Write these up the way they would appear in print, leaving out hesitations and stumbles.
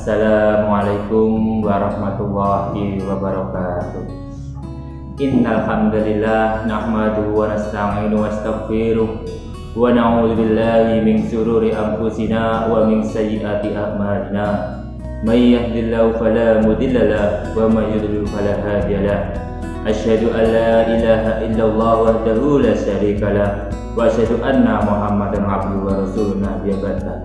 Assalamualaikum warahmatullahi wabarakatuh. Innal hamdalillah nahmaduhu wa nasta'inu wa nastaghfiruh wa na'udzu billahi min shururi anfusina wa min sayyiati a'malina. May yahdihillahu fala mudilla lahu wa may yudlil fala hadiya lahu. Asyhadu an la ilaha illallah wahdahu la syarika lahu wa asyhadu anna Muhammadan abduhu wa rasuluhu nabiyya ba'da.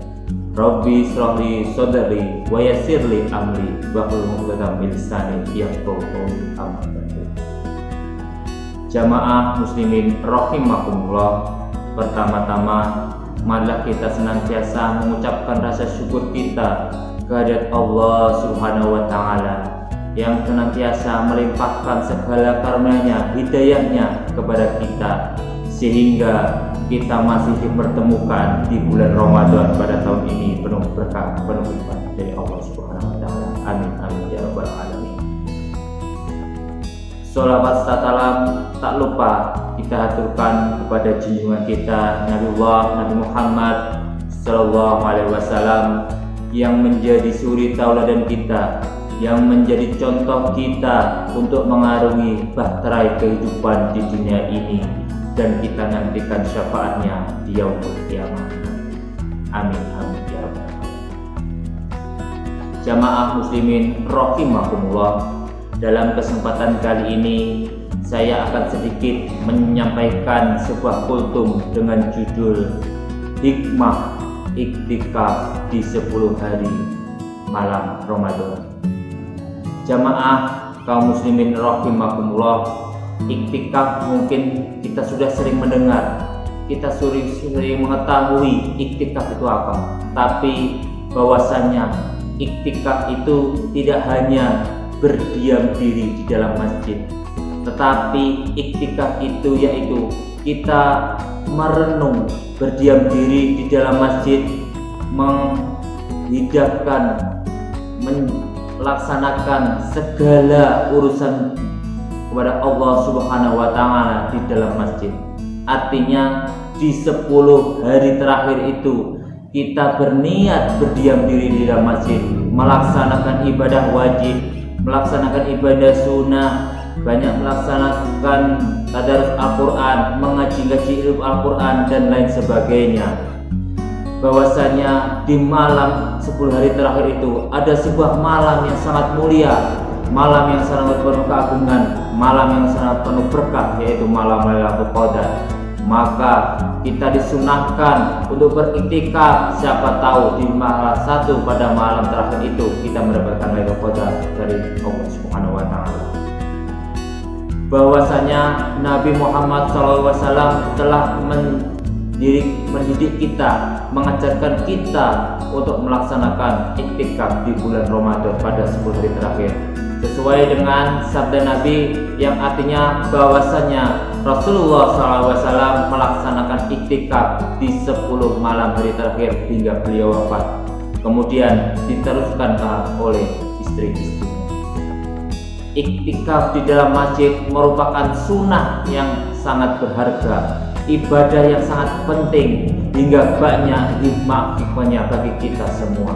Rabbi shrahli sadri wa yassirli amri wahlul 'uqdatam min lisani yafqahu qawli. Amma ba'du. Jamaah muslimin rahimakumullah, pertama-tama marilah kita senantiasa mengucapkan rasa syukur kita kehadirat Allah Subhanahu wa taala yang senantiasa melimpahkan segala karunia-Nya, hidayah-Nya kepada kita sehingga kita masih dipertemukan di bulan Ramadan pada tahun ini penuh berkah, penuh hikmah dari Allah Subhanahu wa taala. Amin amin ya rabbal alamin. Sholawat salam tak lupa kita haturkan kepada junjungan kita Nabi Muhammad sallallahu alaihi wasallam yang menjadi suri tauladan kita, yang menjadi contoh kita untuk mengarungi bahtera kehidupan di dunia ini, dan kita nantikan syafaatnya di yaumul qiyamah. Amin amin ya rabbal alamin. Jamaah muslimin rahimakumullah, dalam kesempatan kali ini saya akan sedikit menyampaikan sebuah kultum dengan judul Hikmah Iktikaf di 10 hari malam Ramadan. Jamaah kaum muslimin rahimakumullah, iktikaf mungkin kita sudah sering mendengar, kita sering mengetahui iktikaf itu apa. Tapi bahwasannya iktikaf itu tidak hanya berdiam diri di dalam masjid, tetapi iktikaf itu yaitu kita merenung, berdiam diri di dalam masjid, menghidapkan, melaksanakan segala urusan kepada Allah Subhanahu wa taala di dalam masjid. Artinya di 10 hari terakhir itu kita berniat berdiam diri di dalam masjid, melaksanakan ibadah wajib, melaksanakan ibadah sunnah, banyak melaksanakan tadarus Al-Quran, mengaji ilmu Al-Quran dan lain sebagainya. Bahwasanya di malam 10 hari terakhir itu ada sebuah malam yang sangat mulia, malam yang sangat penuh keagungan, malam yang sangat penuh berkah, yaitu malam Lailatul Qadar. Maka kita disunahkan untuk beriktikaf, siapa tahu di malam satu pada malam terakhir itu kita mendapatkan Lailatul Qadar dari Allah Subhanahu wa taala. Bahwasanya Nabi Muhammad SAW telah mendidik kita, mengajarkan kita untuk melaksanakan iktikaf di bulan Ramadan pada 10 hari terakhir, sesuai dengan sabda Nabi yang artinya bahwasanya Rasulullah SAW melaksanakan iktikaf di 10 malam hari terakhir hingga beliau wafat, kemudian diteruskan oleh istri-istrinya. Iktikaf di dalam masjid merupakan sunnah yang sangat berharga, ibadah yang sangat penting, hingga banyak hikmahnya bagi kita semua.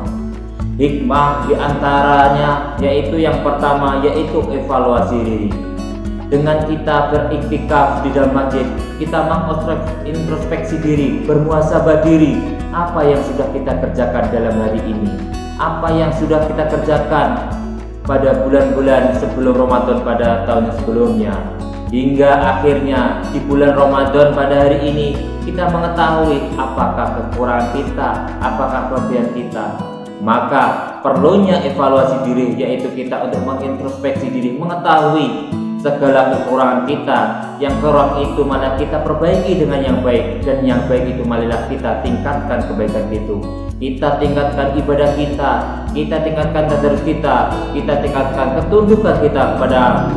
Hikmah diantaranya yaitu yang pertama yaitu evaluasi diri. Dengan kita beriktikaf di dalam masjid, kita mengintrospeksi diri, bermuhasabah diri, apa yang sudah kita kerjakan dalam hari ini, apa yang sudah kita kerjakan pada bulan-bulan sebelum Ramadan pada tahun sebelumnya, hingga akhirnya di bulan Ramadan pada hari ini kita mengetahui apakah kekurangan kita, apakah kelebihan kita. Maka perlunya evaluasi diri, yaitu kita untuk mengintrospeksi diri, mengetahui segala kekurangan kita, yang kurang itu mana kita perbaiki dengan yang baik, dan yang baik itu marilah kita tingkatkan kebaikan itu. Kita tingkatkan ibadah kita tingkatkan tadarus kita tingkatkan ketundukan kita kepada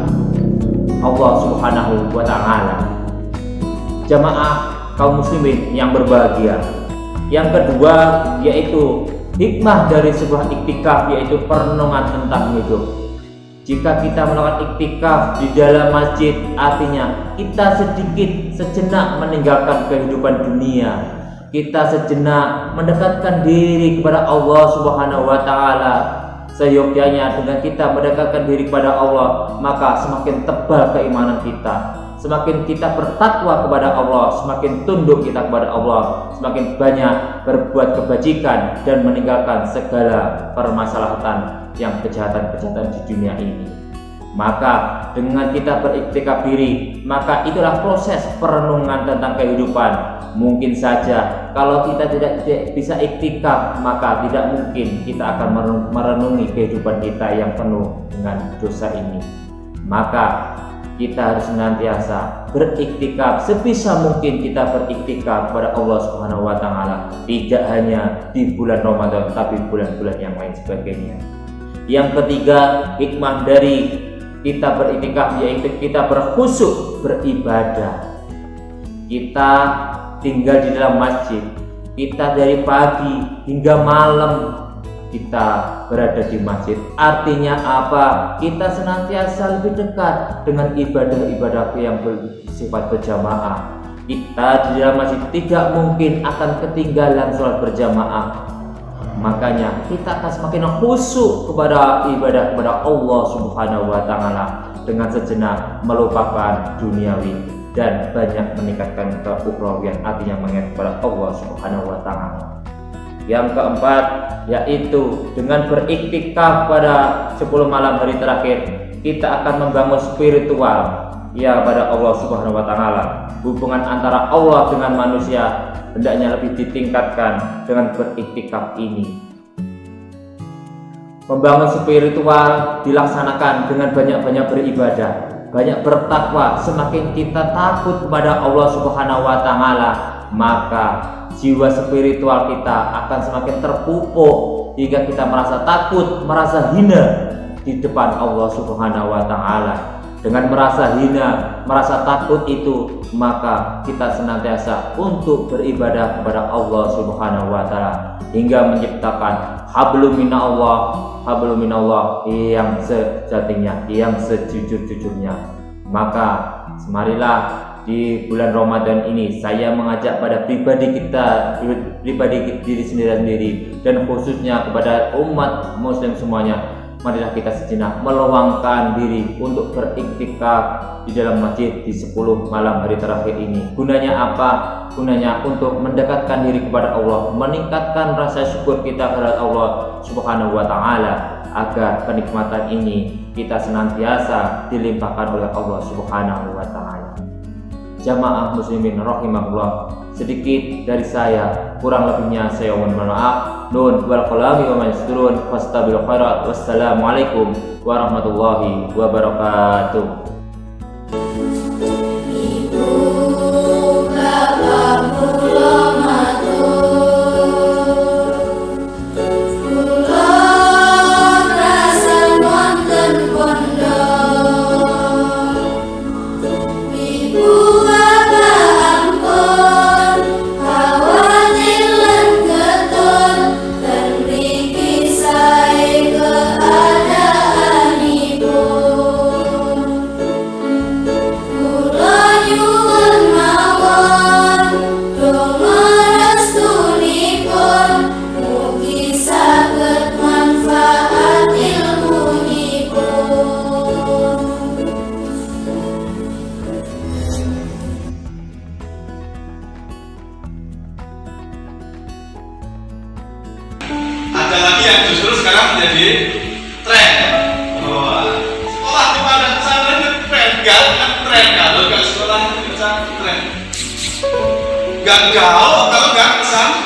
Allah Subhanahu wa taala. Jamaah kaum muslimin yang berbahagia, yang kedua yaitu hikmah dari sebuah iktikaf, yaitu perenungan tentang hidup. Jika kita melakukan iktikaf di dalam masjid, artinya kita sejenak meninggalkan kehidupan dunia, kita sejenak mendekatkan diri kepada Allah Subhanahu wa taala, Seyogyanya dengan kita mendekatkan diri kepada Allah, maka semakin tebal keimanan kita. Semakin kita bertakwa kepada Allah, semakin tunduk kita kepada Allah, semakin banyak berbuat kebajikan dan meninggalkan segala permasalahan yang kejahatan-kejahatan di dunia ini. Maka dengan kita beriktikaf diri, maka itulah proses perenungan tentang kehidupan. Mungkin saja kalau kita tidak bisa iktikaf, maka tidak mungkin kita akan merenungi kehidupan kita yang penuh dengan dosa ini. Maka kita harus senantiasa beriktikaf, sebisa mungkin kita beriktikaf kepada Allah Subhanahu wa taala, tidak hanya di bulan Ramadan tapi bulan-bulan yang lain sebagainya. Yang ketiga, hikmah dari kita beriktikaf yaitu kita berkhusyuk beribadah. Kita tinggal di dalam masjid, kita dari pagi hingga malam kita berada di masjid. Artinya apa? Kita senantiasa lebih dekat dengan ibadah-ibadah yang bersifat berjamaah. Kita di dalam masjid tidak mungkin akan ketinggalan sholat berjamaah. Makanya kita akan semakin khusyuk kepada ibadah kepada Allah Subhanahu wa taala dengan sejenak melupakan duniawi dan banyak meningkatkan keukhrawian, artinya mengingat kepada Allah Subhanahu wa taala. Yang keempat yaitu dengan beriktikaf pada 10 malam hari terakhir, kita akan membangun spiritual ya pada Allah Subhanahu wa taala. Hubungan antara Allah dengan manusia hendaknya lebih ditingkatkan dengan beriktikaf ini. Membangun spiritual dilaksanakan dengan banyak-banyak beribadah, banyak bertakwa. Semakin kita takut kepada Allah Subhanahu wa taala, maka jiwa spiritual kita akan semakin terpupuk hingga kita merasa takut, merasa hina di depan Allah Subhanahu wa taala. Dengan merasa hina, merasa takut itu, maka kita senantiasa untuk beribadah kepada Allah Subhanahu wa taala hingga menciptakan hablum minallah yang sejatinya, yang sejujur-jujurnya. Maka semarilah di bulan Ramadan ini saya mengajak pada pribadi diri sendiri dan khususnya kepada umat muslim semuanya, marilah kita sejenak meluangkan diri untuk beriktikaf di dalam masjid di 10 malam hari terakhir ini. Gunanya apa? Gunanya untuk mendekatkan diri kepada Allah, meningkatkan rasa syukur kita kepada Allah Subhanahu wa taala, agar kenikmatan ini kita senantiasa dilimpahkan oleh Allah Subhanahu wa taala. Jamaah muslimin rahimahullah, sedikit dari saya, kurang lebihnya saya mohon maaf. Nun wal qalami wa ma yasturun, fastabil khairat. Wassalamualaikum warahmatullahi wabarakatuh. Ada lagi yang justru sekarang menjadi tren. Sekolah di mana pesantren itu tren, kan tren. Kalau nggak sekolah itu tren. Nggak gaul kalau nggak pesantren.